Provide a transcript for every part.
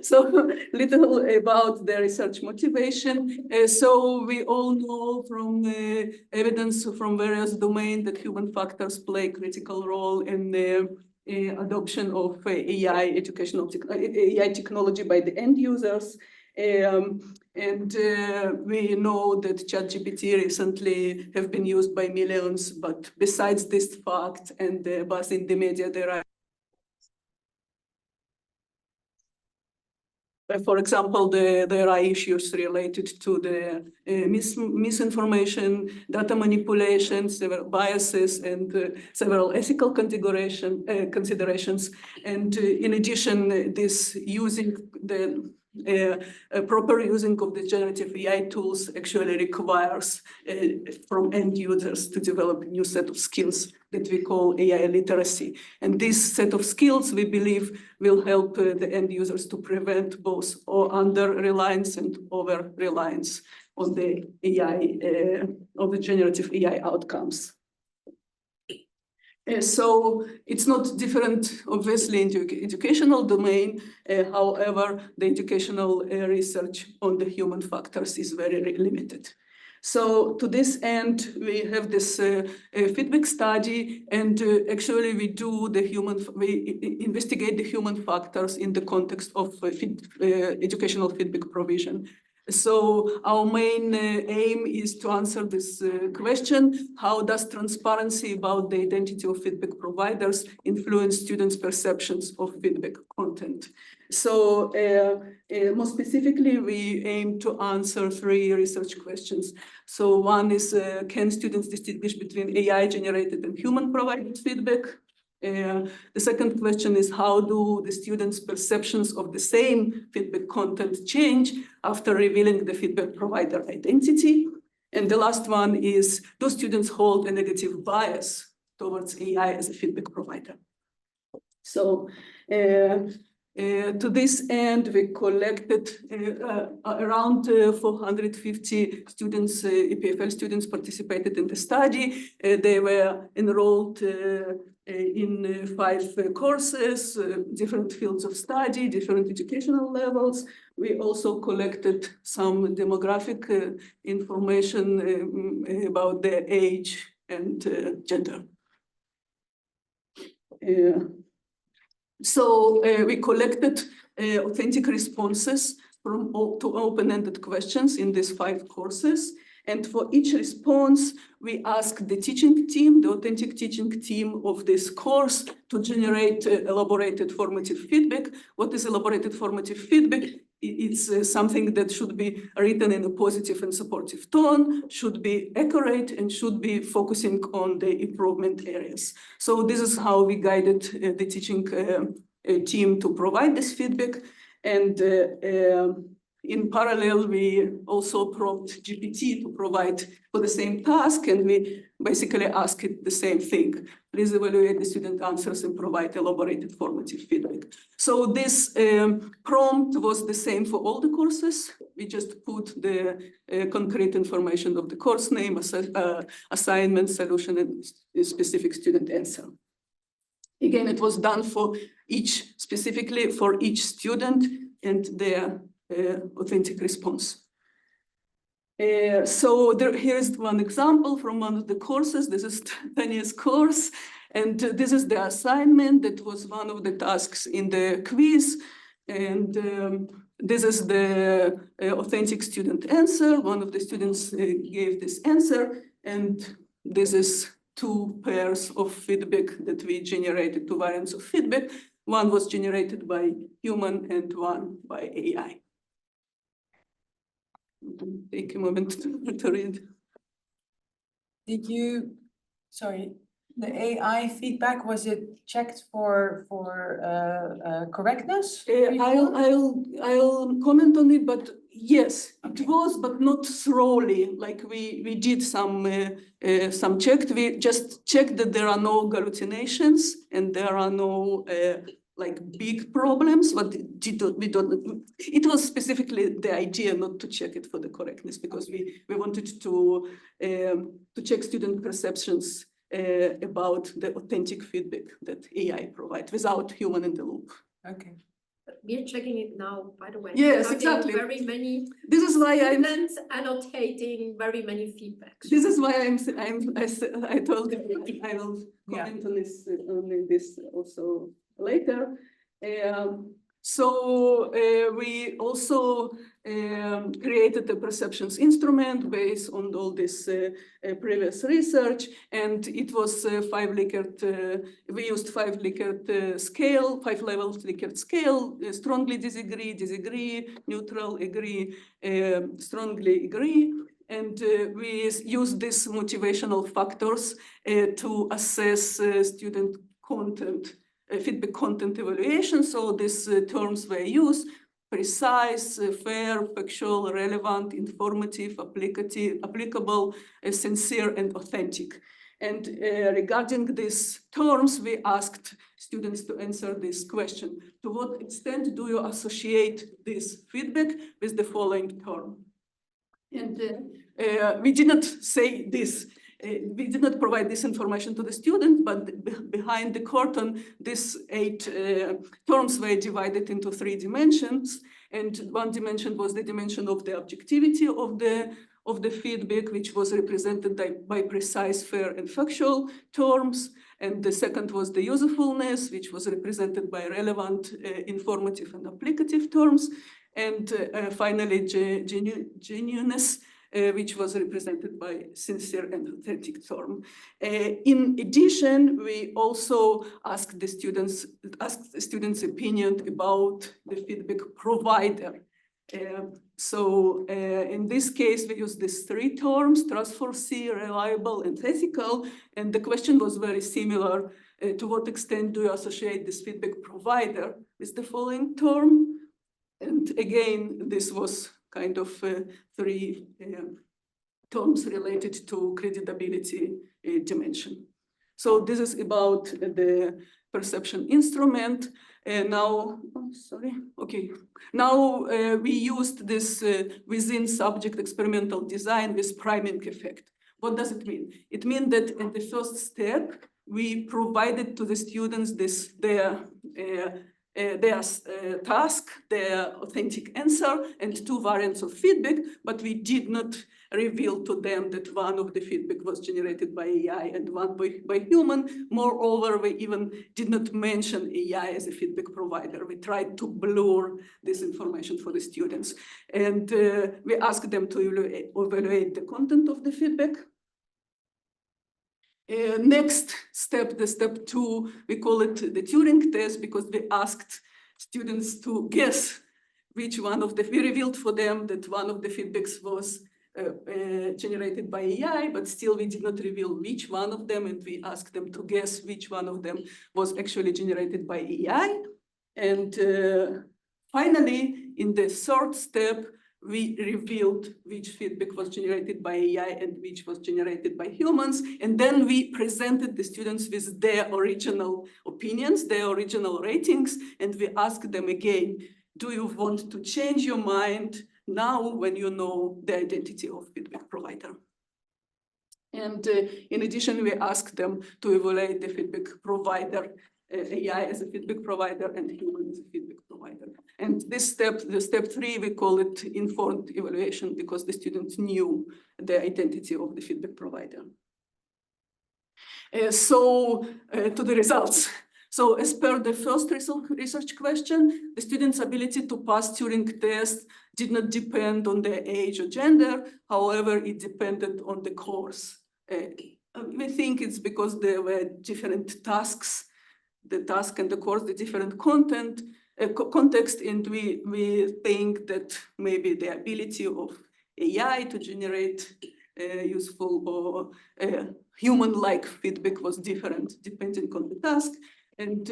So little about the research motivation. So we all know from evidence from various domains that human factors play a critical role in the adoption of AI AI technology by the end users. And we know that ChatGPT recently have been used by millions, but besides this fact and the buzz in the media, there are, for example, there are issues related to the misinformation, data manipulation, several biases, and several ethical considerations. And in addition, this using the proper using of the generative AI tools actually requires from end users to develop a new set of skills that we call AI literacy. And this set of skills, we believe, will help the end users to prevent both under-reliance and over-reliance on the AI, of the generative AI outcomes. So it's not different, obviously, in the educational domain. However, the educational research on the human factors is very limited. So to this end, we have this feedback study, and actually we investigate the human factors in the context of educational feedback provision. So our main aim is to answer this question: how does transparency about the identity of feedback providers influence students' perceptions of feedback content? So more specifically, we aim to answer 3 research questions. So one is, can students distinguish between AI-generated and human-provided feedback? The second question is, how do the students' perceptions of the same feedback content change after revealing the feedback provider identity? And the last one is, do students hold a negative bias towards AI as a feedback provider? So to this end, we collected around 450 students, EPFL students participated in the study. They were enrolled in 5 courses, different fields of study, different educational levels. We also collected some demographic information about their age and gender. So we collected authentic responses to open-ended questions in these 5 courses. And for each response, we asked the teaching team, the authentic teaching team of this course, to generate elaborated formative feedback. What is elaborated formative feedback? It's something that should be written in a positive and supportive tone, should be accurate, and should be focusing on the improvement areas. So this is how we guided the teaching team to provide this feedback. And in parallel, we also prompted GPT to provide for the same task, and we basically asked it the same thing. Please evaluate the student answers and provide elaborated formative feedback. So this prompt was the same for all the courses. We just put the concrete information of the course name, assignment, solution, and specific student answer. Again, it was done for specifically for each student and their authentic response. So here is one example from one of the courses. This is Tanya's course, and this is the assignment that was one of the tasks in the quiz. And this is the authentic student answer. One of the students gave this answer, and this is 2 pairs of feedback that we generated, 2 variants of feedback. One was generated by human and one by AI. Take a moment to read. Did you, sorry, the AI feedback, was it checked for correctness? I'll comment on it, but yes, okay. It was, but not thoroughly. Like we did some check. We just checked that there are no hallucinations and there are no like big problems, but we don't. It was specifically the idea not to check it for the correctness, because we wanted to check student perceptions about the authentic feedback that AI provides without human in the loop. Okay. we're checking it now, by the way. Yes, Having exactly. Very many This is why I'm students annotating very many feedbacks. This is why I told you I will comment on this also later. So we also created a perceptions instrument based on all this previous research, and it was 5 Likert. We used 5 Likert scale, 5 levels Likert scale: strongly disagree, disagree, neutral, agree, strongly agree. And we use these motivational factors to assess student content, feedback content evaluation. So these terms were used: precise, fair, factual, relevant, informative, applicable, sincere, and authentic. And regarding these terms, we asked students to answer this question: to what extent do you associate this feedback with the following term? And we did not say this. We did not provide this information to the student, but behind the curtain, these 8 terms were divided into 3 dimensions. And one dimension was the dimension of the objectivity of the feedback, which was represented by precise, fair, and factual terms. And the second was the usefulness, which was represented by relevant, informative, and applicative terms. And finally, genuineness, which was represented by sincere and authentic term. In addition, we also asked the students' opinion about the feedback provider. So in this case, we used these 3 terms: trustworthy, reliable, and ethical. And the question was very similar. To what extent do you associate this feedback provider with the following term? And again, this was kind of 3 terms related to credibility dimension. So this is about the perception instrument. Now we used this within subject experimental design with priming effect. What does it mean? It means that in the first step, we provided to the students their task, their authentic answer, and 2 variants of feedback, but we did not reveal to them that one of the feedback was generated by AI and one by human. Moreover, we even did not mention AI as a feedback provider. We tried to blur this information for the students. And we asked them to evaluate the content of the feedback. Next step, the step 2, we call it the Turing test, because we asked students to guess which one of we revealed for them that one of the feedbacks was generated by AI, but still we did not reveal which one of them, and we asked them to guess which one of them was actually generated by AI. And finally, in the 3rd step, we revealed which feedback was generated by AI and which was generated by humans. And then we presented the students with their original opinions, their original ratings, and we asked them again, do you want to change your mind now when you know the identity of feedback provider? And in addition, we asked them to evaluate the feedback provider, AI as a feedback provider and human as a feedback provider. And this step, the step 3, we call it informed evaluation, because the students knew the identity of the feedback provider. So to the results. So as per the first research question, the students' ability to pass Turing test did not depend on their age or gender. However, it depended on the course. We think it's because there were different tasks, the task and the course, the different content, context, and we think that maybe the ability of AI to generate useful or human-like feedback was different depending on the task. And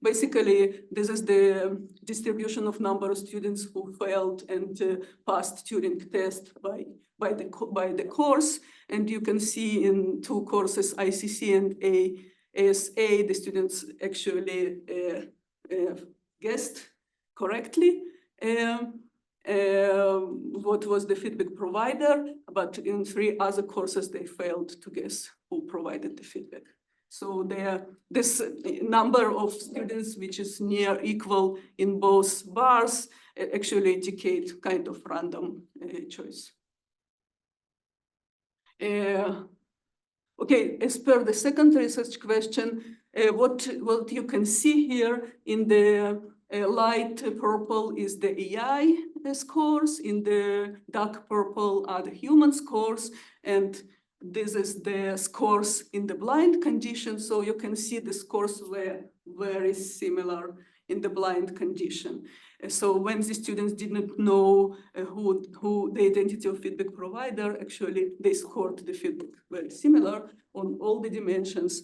basically, this is the distribution of number of students who failed and passed Turing test by the course. And you can see in 2 courses, ICC and ASA, the students actually guessed correctly what was the feedback provider, but in 3 other courses, they failed to guess who provided the feedback. So this number of students, which is near equal in both bars, actually indicate kind of random choice. Okay, as per the second research question, what you can see here in the light purple is the AI scores, in the dark purple are the human scores, and this is the scores in the blind condition. So you can see the scores were very similar in the blind condition. So when the students did not know who the identity of feedback provider, actually they scored the feedback very similar on all the dimensions.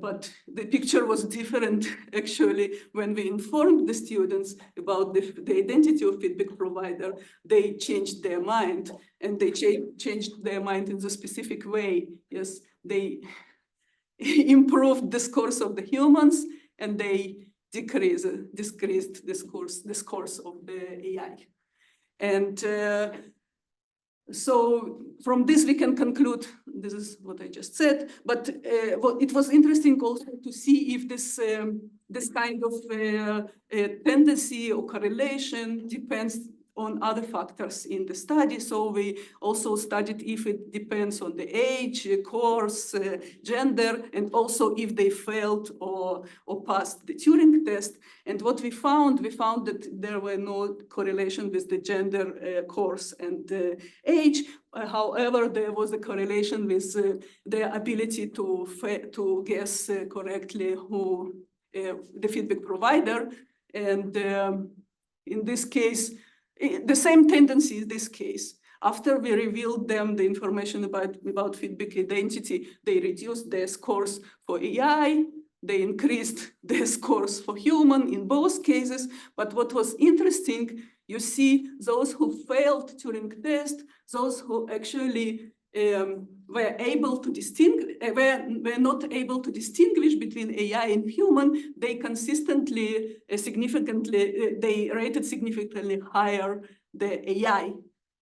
But the picture was different actually when we informed the students about the identity of feedback provider. They changed their mind, and they changed their mind in a specific way. Yes, they improved the scores of the humans, and they decreased the scores of the AI. And so from this we can conclude, this is what I just said, but it was interesting also to see if this kind of tendency or correlation depends on other factors in the study. So we also studied if it depends on the age, course, gender, and also if they failed or passed the Turing test. And what we found that there were no correlation with the gender, course, and age. However, there was a correlation with their ability to guess correctly who the feedback provider. And in this case, the same tendency in this case. After we revealed them the information about feedback identity, they reduced their scores for AI, they increased their scores for human in both cases. But what was interesting, you see those who failed Turing test, those who actually were not able to distinguish between AI and human, they consistently, they rated significantly higher the AI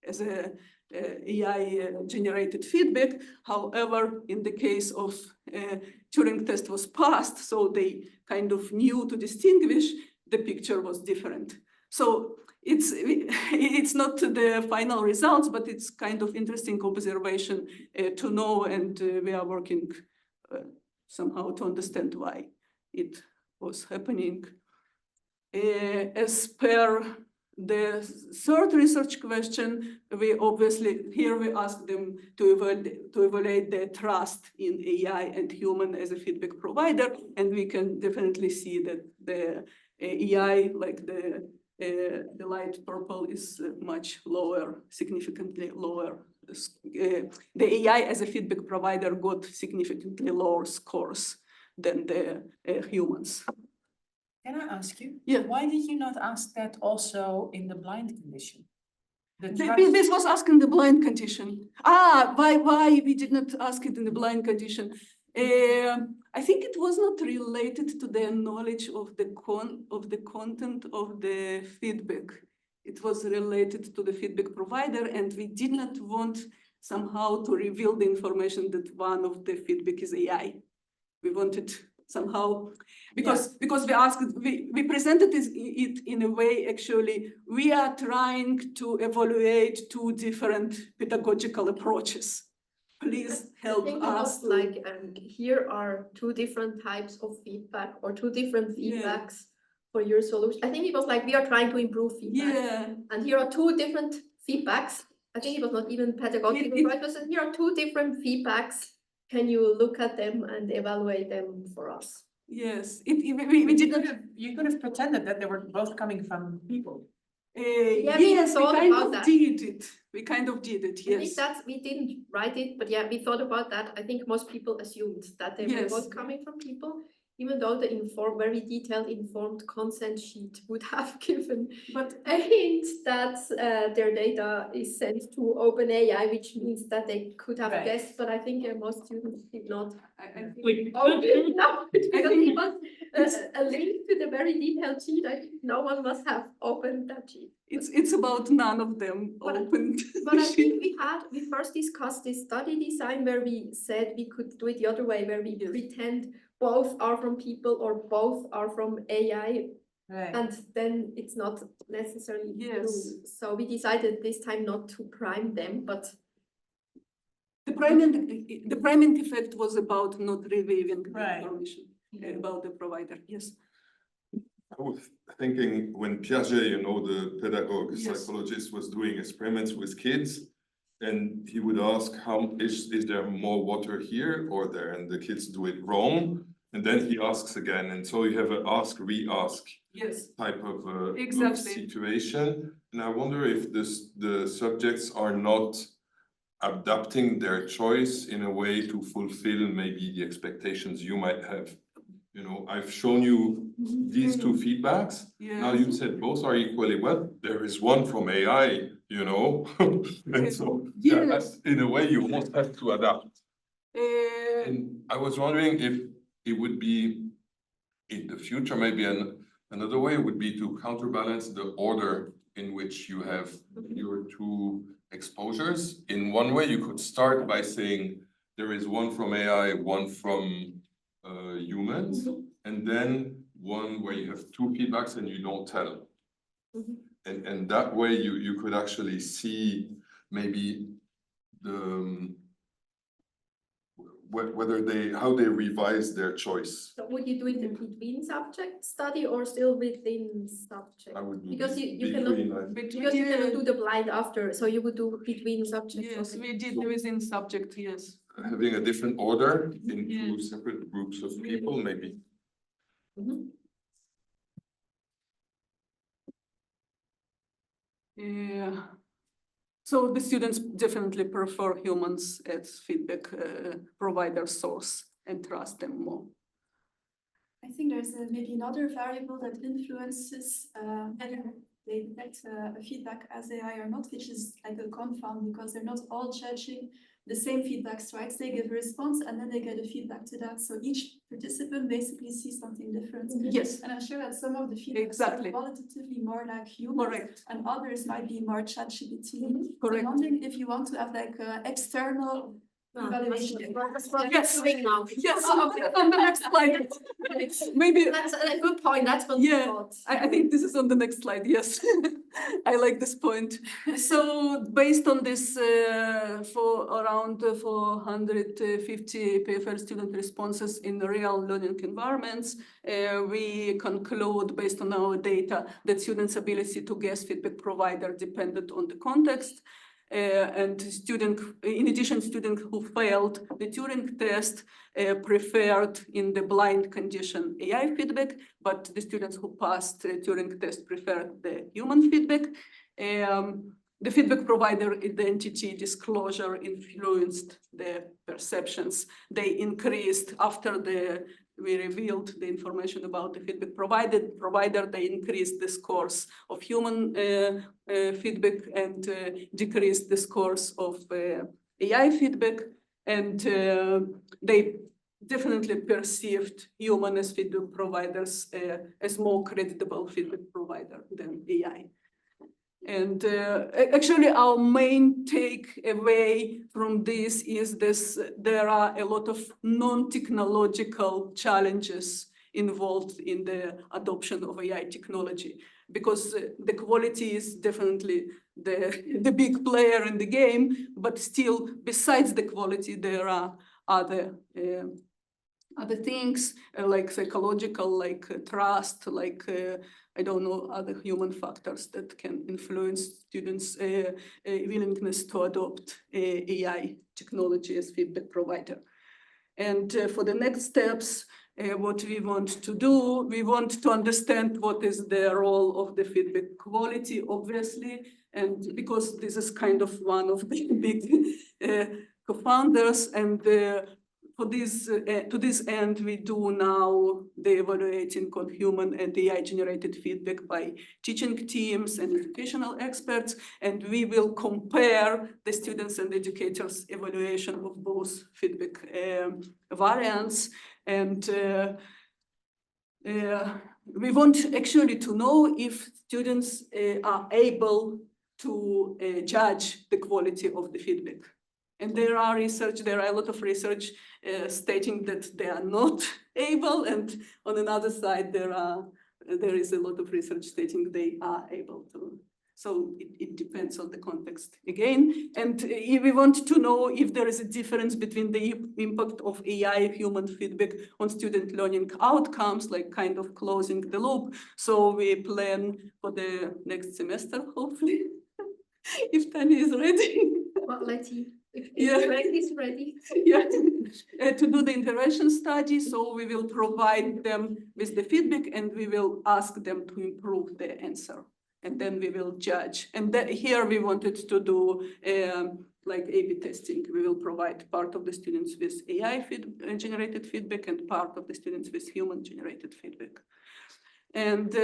as a AI generated feedback. However, in the case of Turing test was passed, so they kind of knew to distinguish, the picture was different. So it's not the final results, but it's kind of interesting observation to know, and we are working somehow to understand why it was happening. As per the third research question, we obviously, here we ask them to evaluate their trust in AI and human as a feedback provider, and we can definitely see that the AI, like the light purple, is much lower, significantly lower. The AI as a feedback provider got significantly lower scores than the humans. Can I ask you? Yeah. Why did you not ask that also in the blind condition? This was asked in the blind condition. Why we did not ask it in the blind condition? I think it was not related to their knowledge of the content of the feedback. It was related to the feedback provider, and we did not want somehow to reveal the information that one of the feedback is AI. We wanted somehow, because we presented it in a way, actually, we are trying to evaluate two different pedagogical approaches. Please help us. Like, here are two different types of feedback, or two different feedbacks for your solution. I think it was like we are trying to improve feedback. Yeah. And here are two different feedbacks. I think it was not even pedagogical, right? But here are two different feedbacks. Can you look at them and evaluate them for us? Yes, we did not. You could have pretended that they were both coming from people. Yes, we kind of did it. We kind of did it, yes. I think we didn't write it, but yeah, we thought about that. I think most people assumed that they were both coming from people, even though the very detailed informed consent sheet would have given a hint that their data is sent to OpenAI, which means that they could have guessed, but I think most students did not. Because it was a link to the very detailed sheet. I think no one must have opened that sheet. It's about none of them But- opened. But I think we first discussed this study design where we said we could do it the other way, where we pretend both are from people or both are from AI, Right. and then it's not necessarily Yes. true. So we decided this time not to prime them, but The priming effect was about not revealing the Right. information about the provider. Yes. I was thinking when Piaget, the pedagogue, Yes. psychologist, was doing experiments with kids, and he would ask, is there more water here or there? And the kids do it wrong. And then he asks again. And so you have an ask, re-ask Yes. type of Exactly. situation. And I wonder if the subjects are not adapting their choice in a way to fulfill maybe the expectations you might have. I've shown you these two feedbacks. Now Yes. you said both are equally well. There is one from AI, and so Yes. in a way you almost have to adapt. Uh, And I was wondering if it would be in the future, maybe another way would be to counterbalance the order in which you have your two exposures. In one way, you could start by saying there is one from AI, one from humans, and then one where you have two feedbacks and you don't tell. Mhm. And that way you could actually see maybe the how they revise their choice. so would you do it in between subject study or still within subject? I would do Because you between, cannot, because you cannot do the blind after, so you would do between subjects. Yes, also. we did within subject, yes. having a different order in two Yes. separate groups of people, maybe. Mhm. Yeah. So the students definitely prefer humans as feedback provider source and trust them more. I think there's maybe another variable that influences whether they detect a feedback as AI or not, which is like a confound, because they're not all judging the same feedback strikes. They give a response and then they get a feedback to that. So each participant basically sees something different. Yes, And I'm sure that some of the feedback Exactly. are qualitatively more like humans, correct, and others might be more ChatGPT. correct. I'm wondering if you want to have like external evaluation. That's what Yes. we're doing now. Yes, on the next slide. Maybe, That's a good point, that's what Yeah. we thought. I think this is on the next slide, yes. I like this point. So based on this, for around 450 EPFL student responses in real learning environments, we conclude based on our data that students' ability to guess feedback provider depended on the context. And in addition, students who failed the Turing test preferred in the blind condition AI feedback, but the students who passed the Turing test preferred the human feedback. The feedback provider identity disclosure influenced the perceptions. They increased after we revealed the information about the feedback provider, they increased the scores of human feedback and decreased the scores of AI feedback. And they definitely perceived human as feedback providers as more credible feedback provider than AI. And actually, our main takeaway from this is there are a lot of non-technological challenges involved in the adoption of AI technology, because the quality is definitely the big player in the game, but still, besides the quality, there are other things like psychological, like trust, like I don't know, other human factors that can influence students' willingness to adopt AI technology as feedback provider. And for the next steps, what we want to do, we want to understand what is the role of the feedback quality, obviously, and because this is kind of one of the big co-founders, and to this end, we do now the evaluating on human and AI generated feedback by teaching teams and educational experts, and we will compare the students and educators' evaluation of both feedback variants. And we want actually to know if students are able to judge the quality of the feedback. And there are a lot of research stating that they are not able, and on another side there is a lot of research stating they are able to. So it depends on the context again. And if we want to know if there is a difference between the impact of AI human feedback on student learning outcomes, like kind of closing the loop. So we plan for the next semester, hopefully, if Tanya is ready. Well, let's see. If Yeah. it's ready. Yeah, to do the intervention study. So we will provide them with the feedback and we will ask them to improve their answer. And then we will judge. And here we wanted to do like A/B testing. We will provide part of the students with AI generated feedback and part of the students with human generated feedback. And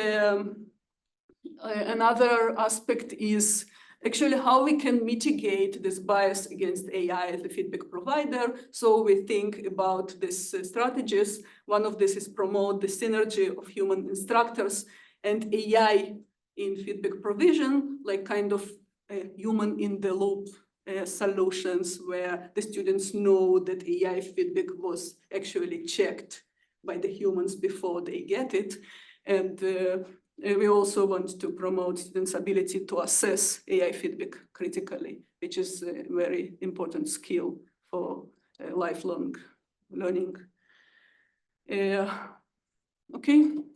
another aspect is actually how we can mitigate this bias against AI as a feedback provider. So we think about these strategies. One of this is promote the synergy of human instructors and AI in feedback provision, like kind of human in the loop solutions where the students know that AI feedback was actually checked by the humans before they get it. And we also want to promote students' ability to assess AI feedback critically, which is a very important skill for lifelong learning. Okay,